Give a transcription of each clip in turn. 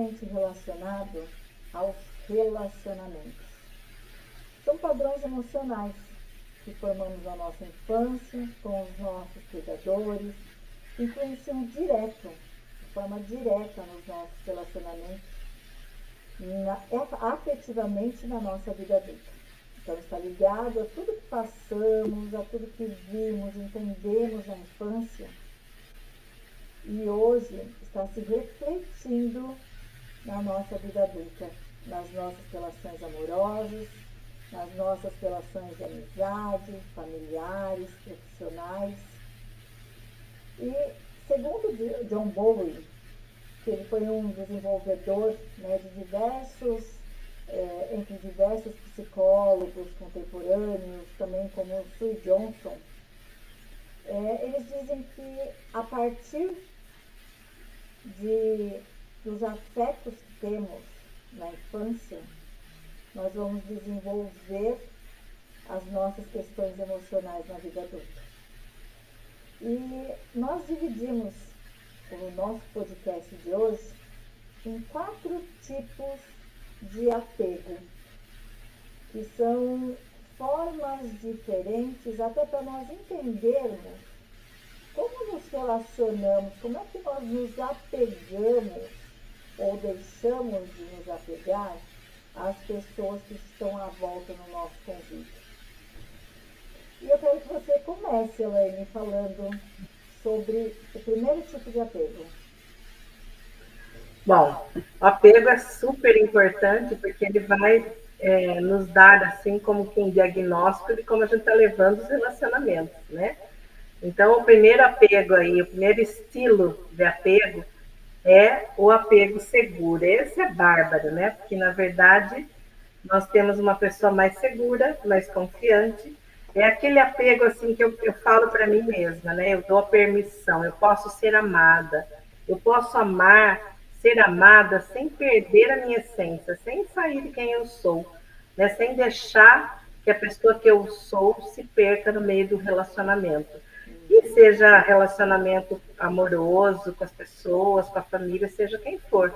diretamente relacionado aos relacionamentos. São padrões emocionais que formamos na nossa infância com os nossos cuidadores, que influenciam de forma direta nos nossos relacionamentos, afetivamente na nossa vida adulta. Então está ligado a tudo que passamos, a tudo que vimos, entendemos na infância, e hoje está se refletindo na nossa vida adulta, nas nossas relações amorosas, nas nossas relações de amizade, familiares, profissionais. E segundo John Bowlby, que ele foi um desenvolvedor, né, entre diversos psicólogos contemporâneos, também como o Sue Johnson, eles dizem que a partir dos afetos que temos na infância, nós vamos desenvolver as nossas questões emocionais na vida adulta. E nós dividimos o nosso podcast de hoje em 4 tipos de apego, que são formas diferentes, até para nós entendermos como nos relacionamos, como é que nós nos apegamos ou deixamos de nos apegar às pessoas que estão à volta no nosso convívio. E eu quero que você comece, Elaine, falando sobre o primeiro tipo de apego. Bom, o apego é super importante porque ele vai nos dar, assim, como que um diagnóstico de como a gente está levando os relacionamentos, né? Então, o primeiro apego aí, o primeiro estilo de apego é o apego seguro. Esse é bárbaro, né? Porque, na verdade, nós temos uma pessoa mais segura, mais confiante. É aquele apego, assim, que eu falo para mim mesma, né? Eu dou a permissão, eu posso ser amada, eu posso amar, ser amada sem perder a minha essência, sem sair de quem eu sou, né? Sem deixar que a pessoa que eu sou se perca no meio do relacionamento. E seja relacionamento amoroso com as pessoas, com a família, seja quem for.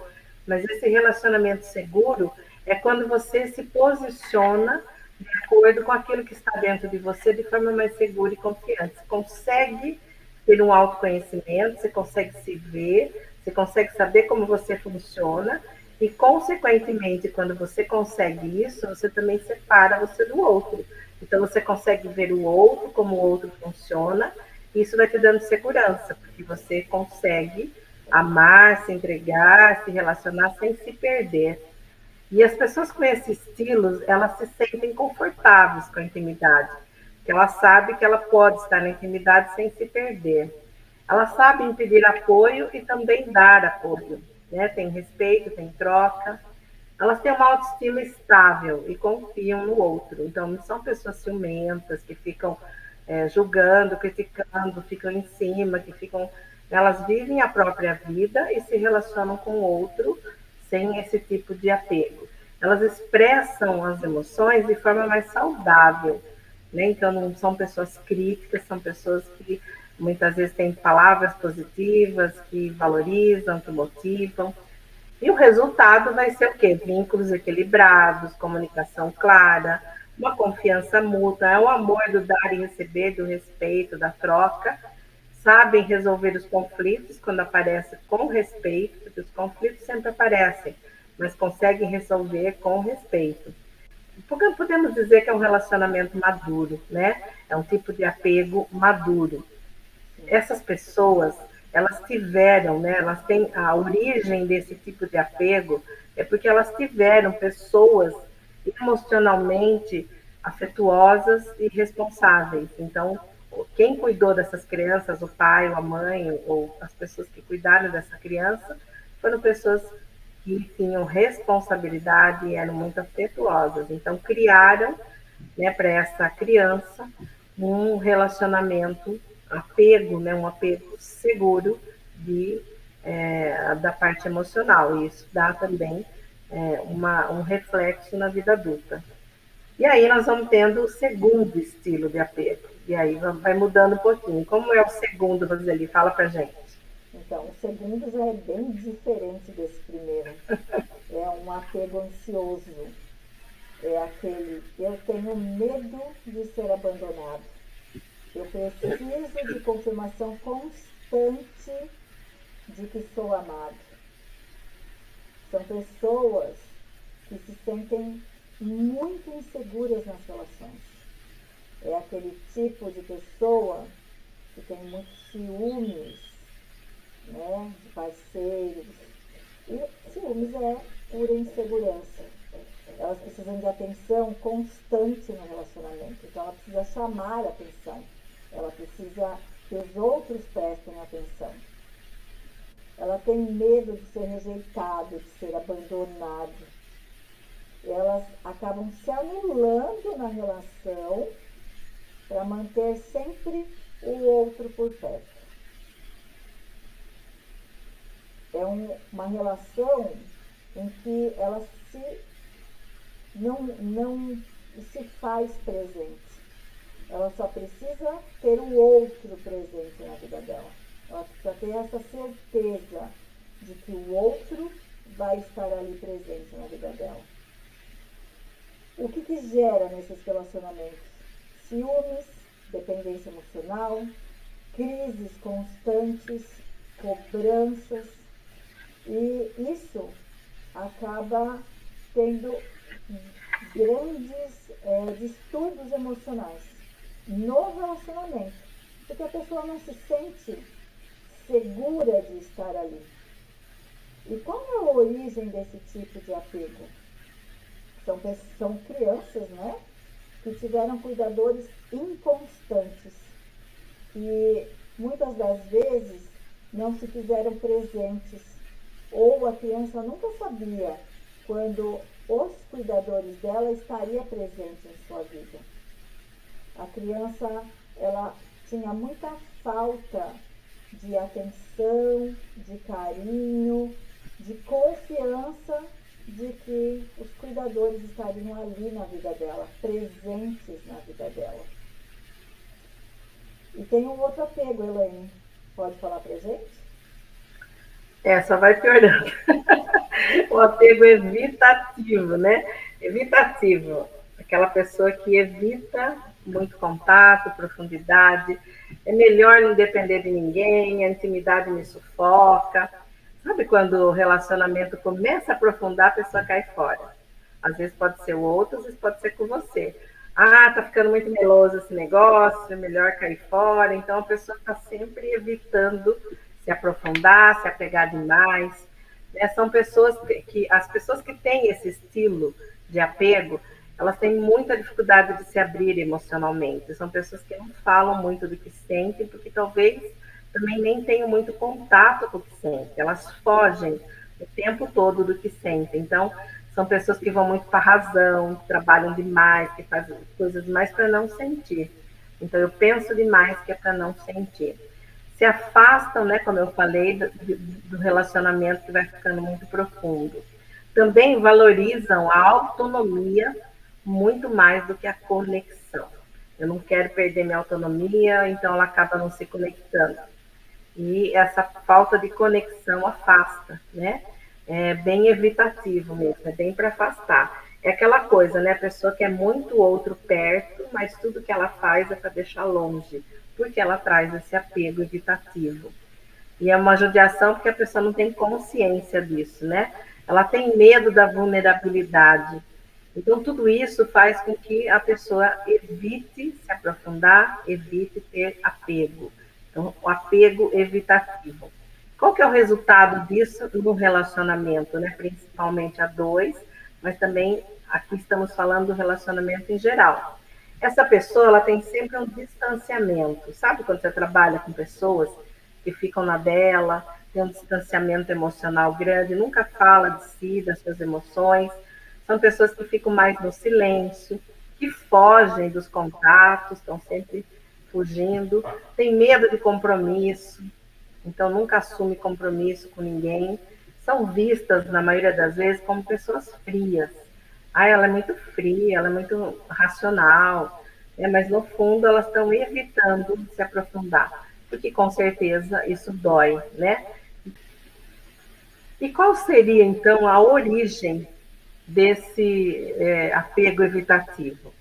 Mas esse relacionamento seguro é quando você se posiciona de acordo com aquilo que está dentro de você de forma mais segura e confiante. Você consegue ter um autoconhecimento, você consegue se ver, você consegue saber como você funciona e, consequentemente, quando você consegue isso, você também separa você do outro. Então, você consegue ver o outro, como o outro funciona, e isso vai te dando segurança, porque você consegue amar, se entregar, se relacionar sem se perder. E as pessoas com esse estilo, elas se sentem confortáveis com a intimidade, porque ela sabe que ela pode estar na intimidade sem se perder. Elas sabem pedir apoio e também dar apoio, né? Tem respeito, tem troca. Elas têm uma autoestima estável e confiam no outro. Então, não são pessoas ciumentas que ficam julgando, criticando, ficam em cima, que ficam... Elas vivem a própria vida e se relacionam com o outro sem esse tipo de apego. Elas expressam as emoções de forma mais saudável, né? Então, não são pessoas críticas, são pessoas que muitas vezes têm palavras positivas, que valorizam, que motivam. E o resultado vai ser o quê? Vínculos equilibrados, comunicação clara, uma confiança mútua, é o amor do dar e receber, do respeito, da troca. Sabem resolver os conflitos quando aparecem com respeito, porque os conflitos sempre aparecem, mas conseguem resolver com respeito. Podemos dizer que é um relacionamento maduro, né? É um tipo de apego maduro. Essas pessoas, elas tiveram, né? Elas têm a origem desse tipo de apego, é porque elas tiveram pessoas emocionalmente afetuosas e responsáveis. Então, quem cuidou dessas crianças, o pai, ou a mãe, ou as pessoas que cuidaram dessa criança, foram pessoas que tinham responsabilidade e eram muito afetuosas. Então, criaram, né, para essa criança um relacionamento, apego, né, um apego seguro da parte emocional. E isso dá também um reflexo na vida adulta. E aí nós vamos tendo o segundo estilo de apego. E aí vai mudando um pouquinho. Como é o segundo, Roseli? Fala pra gente. Então, o segundo já é bem diferente desse primeiro. É um apego ansioso. É aquele, eu tenho medo de ser abandonado. Eu preciso de confirmação constante de que sou amado. São pessoas que se sentem muito inseguras nas relações. É aquele tipo de pessoa que tem muitos ciúmes, né, de parceiros. E ciúmes é pura insegurança. Elas precisam de atenção constante no relacionamento. Então ela precisa chamar a atenção. Ela precisa que os outros prestem atenção. Ela tem medo de ser rejeitado, de ser abandonado. Elas acabam se anulando na relação para manter sempre o outro por perto. É uma relação em que ela não se faz presente. Ela só precisa ter o outro presente na vida dela. Ela precisa ter essa certeza de que o outro vai estar ali presente na vida dela. O que gera nesses relacionamentos? Ciúmes, dependência emocional, crises constantes, cobranças, e isso acaba tendo grandes distúrbios emocionais no relacionamento, porque a pessoa não se sente segura de estar ali. E qual é a origem desse tipo de apego? São crianças, né, que tiveram cuidadores inconstantes, que muitas das vezes não se fizeram presentes, ou a criança nunca sabia quando os cuidadores dela estariam presentes em sua vida. A criança, ela tinha muita falta de atenção, de carinho, de confiança de que os cuidadores estariam ali na vida dela, presentes na vida dela. E tem um outro apego, Elaine. Pode falar pra gente? Só vai piorando. O apego evitativo, né? Evitativo. Aquela pessoa que evita muito contato, profundidade. É melhor não depender de ninguém, a intimidade me sufoca. Sabe quando o relacionamento começa a aprofundar, a pessoa cai fora? Às vezes pode ser o outro, às vezes pode ser com você. Ah, tá ficando muito meloso esse negócio, é melhor cair fora. Então a pessoa está sempre evitando se aprofundar, se apegar demais. São pessoas as pessoas que têm esse estilo de apego, elas têm muita dificuldade de se abrir emocionalmente. São pessoas que não falam muito do que sentem, porque talvez também nem tenham muito contato com o que sentem. Elas fogem o tempo todo do que sentem. Então, são pessoas que vão muito para a razão, que trabalham demais, que fazem coisas demais para não sentir. Então, eu penso demais que é para não sentir. Se afastam, né, como eu falei, do relacionamento que vai ficando muito profundo. Também valorizam a autonomia muito mais do que a conexão. Eu não quero perder minha autonomia, então ela acaba não se conectando. E essa falta de conexão afasta, né? É bem evitativo mesmo, é bem para afastar. É aquela coisa, né? A pessoa quer muito o outro perto, mas tudo que ela faz é para deixar longe, porque ela traz esse apego evitativo. E é uma judiação porque a pessoa não tem consciência disso, né? Ela tem medo da vulnerabilidade. Então, tudo isso faz com que a pessoa evite se aprofundar, evite ter apego. Então, o apego evitativo. Qual que é o resultado disso no relacionamento, né? Principalmente a dois, mas também aqui estamos falando do relacionamento em geral. Essa pessoa, ela tem sempre um distanciamento. Sabe quando você trabalha com pessoas que ficam na dela, tem um distanciamento emocional grande, nunca fala de si, das suas emoções. São pessoas que ficam mais no silêncio, que fogem dos contatos, estão sempre fugindo, tem medo de compromisso, então nunca assume compromisso com ninguém. São vistas, na maioria das vezes, como pessoas frias. Ah, ela é muito fria, ela é muito racional, mas no fundo elas estão evitando se aprofundar. porque com certeza isso dói, né? E qual seria, então, a origem desse apego evitativo?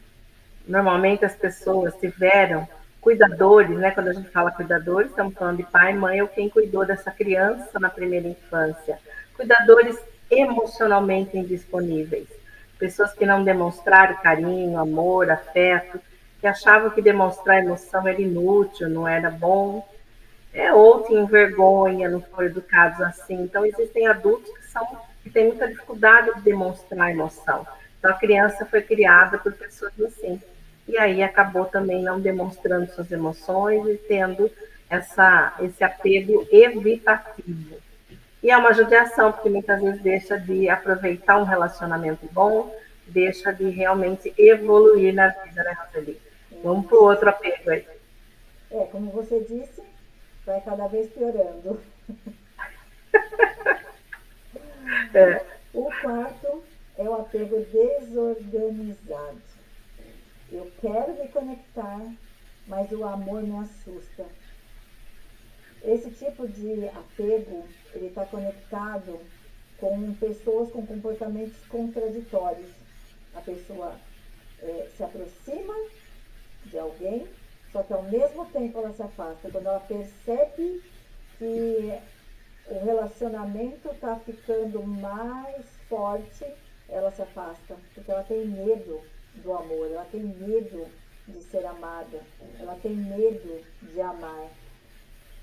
Normalmente as pessoas tiveram cuidadores, né? Quando a gente fala cuidadores, estamos falando de pai, mãe ou quem cuidou dessa criança na primeira infância. Cuidadores emocionalmente indisponíveis. Pessoas que não demonstraram carinho, amor, afeto, que achavam que demonstrar emoção era inútil, não era bom, ou tinham vergonha, não foram educados assim. Então, existem adultos que têm muita dificuldade de demonstrar emoção. Então, a criança foi criada por pessoas assim. E aí acabou também não demonstrando suas emoções e tendo esse apego evitativo. E é uma judiação, porque muitas vezes deixa de aproveitar um relacionamento bom, deixa de realmente evoluir na vida, né, Roseli? Vamos para o outro apego aí. Como você disse, vai cada vez piorando. É. O quarto é o apego desorganizado. Eu quero me conectar, mas o amor me assusta. Esse tipo de apego, ele está conectado com pessoas com comportamentos contraditórios. A pessoa se aproxima de alguém, só que ao mesmo tempo ela se afasta. Quando ela percebe que o relacionamento está ficando mais forte, ela se afasta, porque ela tem medo do amor, ela tem medo de ser amada, ela tem medo de amar.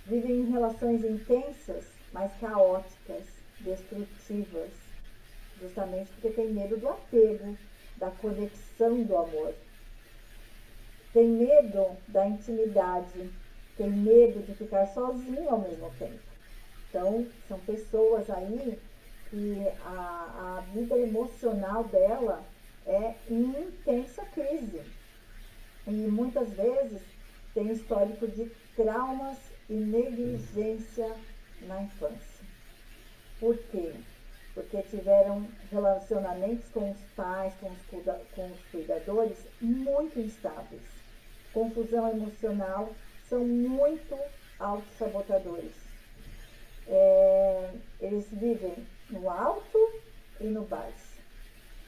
Vivem em relações intensas, mas caóticas, destrutivas, justamente porque tem medo do apego, da conexão do amor. Tem medo da intimidade, tem medo de ficar sozinho ao mesmo tempo. Então, são pessoas aí que a vida emocional dela é em intensa crise. E muitas vezes tem histórico de traumas e negligência na infância. Por quê? Porque tiveram relacionamentos com os pais, com os cuidadores muito instáveis. Confusão emocional, são muito autossabotadores. Eles vivem no alto e no baixo.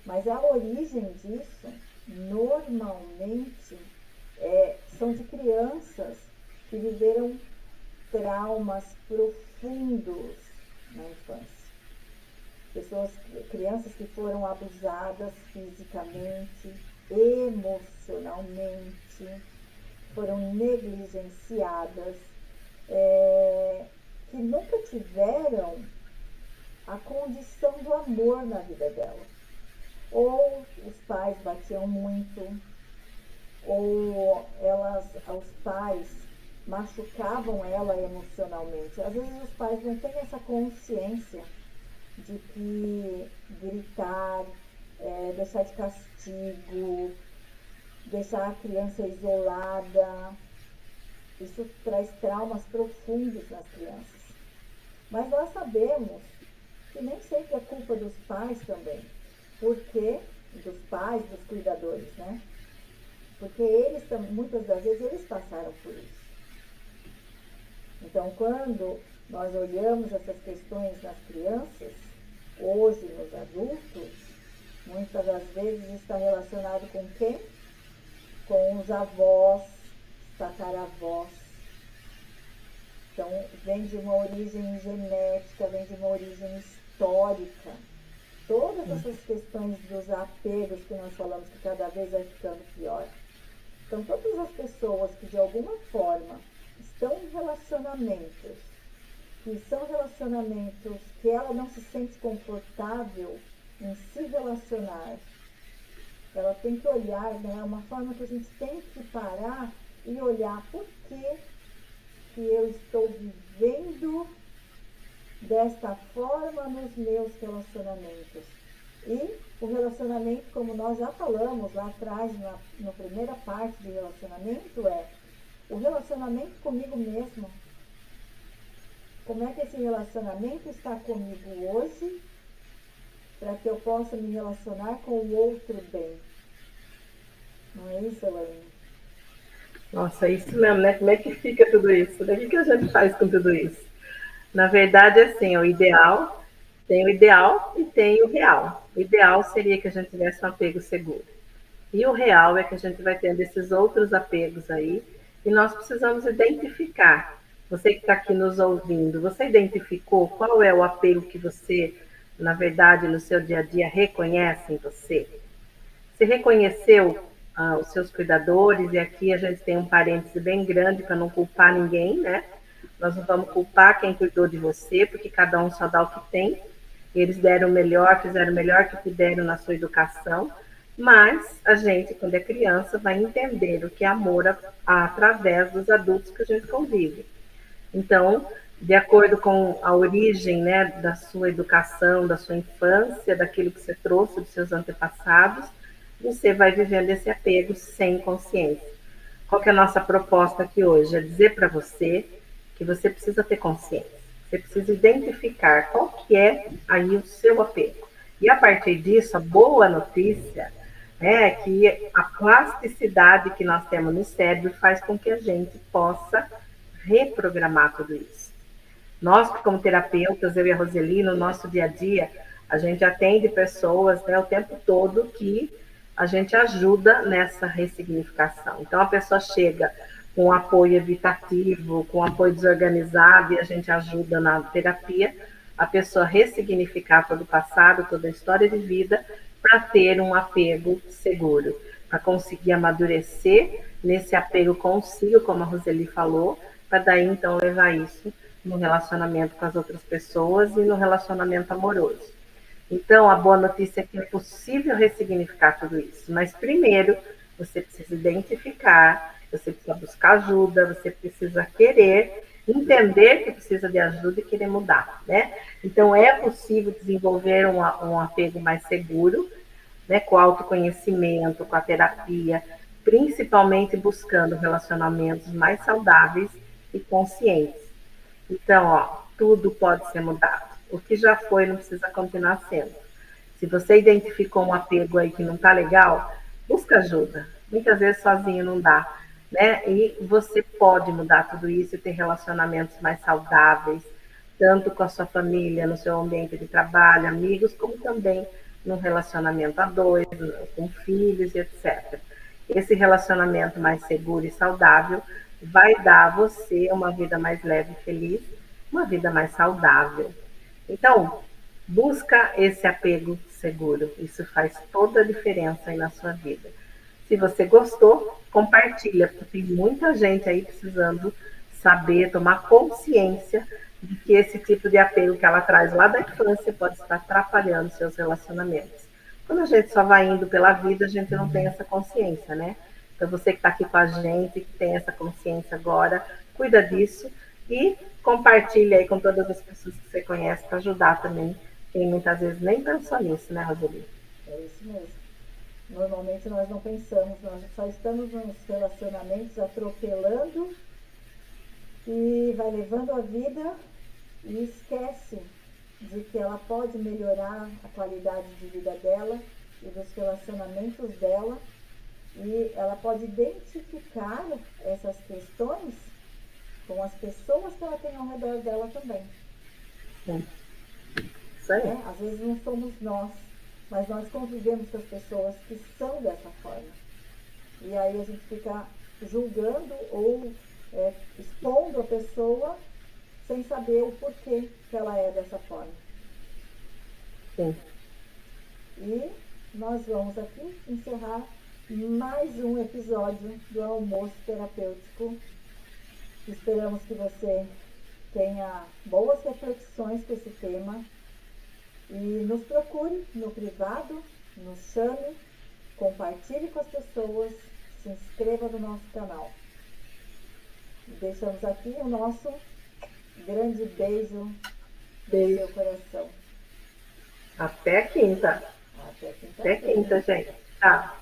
Mas a origem disso, normalmente, são de crianças que viveram traumas profundos na infância. Crianças que foram abusadas fisicamente, emocionalmente, foram negligenciadas, que nunca tiveram a condição do amor na vida dela. Ou os pais batiam muito, ou os pais machucavam ela emocionalmente. Às vezes os pais não têm essa consciência de que gritar, deixar de castigo, deixar a criança isolada, isso traz traumas profundos nas crianças. Mas nós sabemos que nem sempre é culpa dos pais também. Porque dos pais, dos cuidadores, né? Porque eles, muitas das vezes, eles passaram por isso. Então, quando nós olhamos essas questões nas crianças, hoje nos adultos, muitas das vezes está relacionado com quem? Com os avós, tataravós. Então, vem de uma origem genética, vem de uma origem histórica. Todas essas questões dos apegos que nós falamos que cada vez vai ficando pior. Então, todas as pessoas que de alguma forma estão em relacionamentos, que são relacionamentos que ela não se sente confortável em se relacionar, ela tem que olhar, né? É uma forma que a gente tem que parar e olhar por que eu estou vivendo desta forma nos meus relacionamentos. E o relacionamento, como nós já falamos lá atrás, na primeira parte do relacionamento, é o relacionamento comigo mesmo. Como é que esse relacionamento está comigo hoje, para que eu possa me relacionar com o outro bem? Não é isso, Elaine? Nossa, é isso mesmo, né? Como é que fica tudo isso? O que a gente faz com tudo isso? Na verdade, assim, o ideal e tem o real. O ideal seria que a gente tivesse um apego seguro. E o real é que a gente vai tendo esses outros apegos aí, e nós precisamos identificar. Você que está aqui nos ouvindo, você identificou qual é o apego que você, na verdade, no seu dia a dia, reconhece em você? Você reconheceu os seus cuidadores, e aqui a gente tem um parêntese bem grande para não culpar ninguém, né? Nós não vamos culpar quem cuidou de você, porque cada um só dá o que tem. Eles deram o melhor, fizeram o melhor que puderam na sua educação, mas a gente, quando é criança, vai entender o que é amor através dos adultos que a gente convive. Então, de acordo com a origem, né, da sua educação, da sua infância, daquilo que você trouxe dos seus antepassados, você vai vivendo esse apego sem consciência. Qual que é a nossa proposta aqui hoje? É dizer para você que você precisa ter consciência. Você precisa identificar qual que é aí o seu apego. E a partir disso, a boa notícia é que a plasticidade que nós temos no cérebro faz com que a gente possa reprogramar tudo isso. Nós, como terapeutas, eu e a Roseli, no nosso dia a dia, a gente atende pessoas, né, o tempo todo que a gente ajuda nessa ressignificação. Então, a pessoa chega com apoio evitativo, com apoio desorganizado, e a gente ajuda na terapia a pessoa ressignificar todo o passado, toda a história de vida, para ter um apego seguro, para conseguir amadurecer nesse apego consigo, como a Roseli falou, para daí então levar isso no relacionamento com as outras pessoas e no relacionamento amoroso. Então, a boa notícia é que é possível ressignificar tudo isso, mas primeiro você precisa identificar, você precisa buscar ajuda, você precisa querer, entender que precisa de ajuda e querer mudar, né? Então, é possível desenvolver um apego mais seguro, né, com o autoconhecimento, com a terapia, principalmente buscando relacionamentos mais saudáveis e conscientes. Então, ó, tudo pode ser mudado. O que já foi não precisa continuar sendo. Se você identificou um apego aí que não está legal, busca ajuda. Muitas vezes sozinho não dá, né? E você pode mudar tudo isso e ter relacionamentos mais saudáveis, tanto com a sua família, no seu ambiente de trabalho, amigos, como também no relacionamento a dois, com filhos e etc. Esse relacionamento mais seguro e saudável vai dar a você uma vida mais leve e feliz, uma vida mais saudável. Então, busca esse apego seguro. Isso faz toda a diferença aí na sua vida. Se você gostou, compartilha, porque tem muita gente aí precisando saber, tomar consciência de que esse tipo de apego que ela traz lá da infância pode estar atrapalhando seus relacionamentos. Quando a gente só vai indo pela vida, a gente não tem essa consciência, né? Então, você que está aqui com a gente, que tem essa consciência agora, cuida disso e compartilha aí com todas as pessoas que você conhece para ajudar também quem muitas vezes nem pensou nisso, né, Roseli? É isso mesmo. Normalmente nós não pensamos, nós só estamos nos relacionamentos atropelando e vai levando a vida e esquece de que ela pode melhorar a qualidade de vida dela e dos relacionamentos dela, e ela pode identificar essas questões com as pessoas que ela tem ao redor dela também. Sim. Isso aí. Às vezes não somos nós, mas nós convivemos com as pessoas que são dessa forma. E aí a gente fica julgando ou expondo a pessoa sem saber o porquê que ela é dessa forma. Sim. E nós vamos aqui encerrar mais um episódio do Almoço Terapêutico. Esperamos que você tenha boas reflexões com esse tema e nos procure no privado, nos chame, compartilhe com as pessoas, se inscreva no nosso canal. Deixamos aqui o nosso grande beijo no seu coração. Até quinta. Até quinta, gente. Tchau.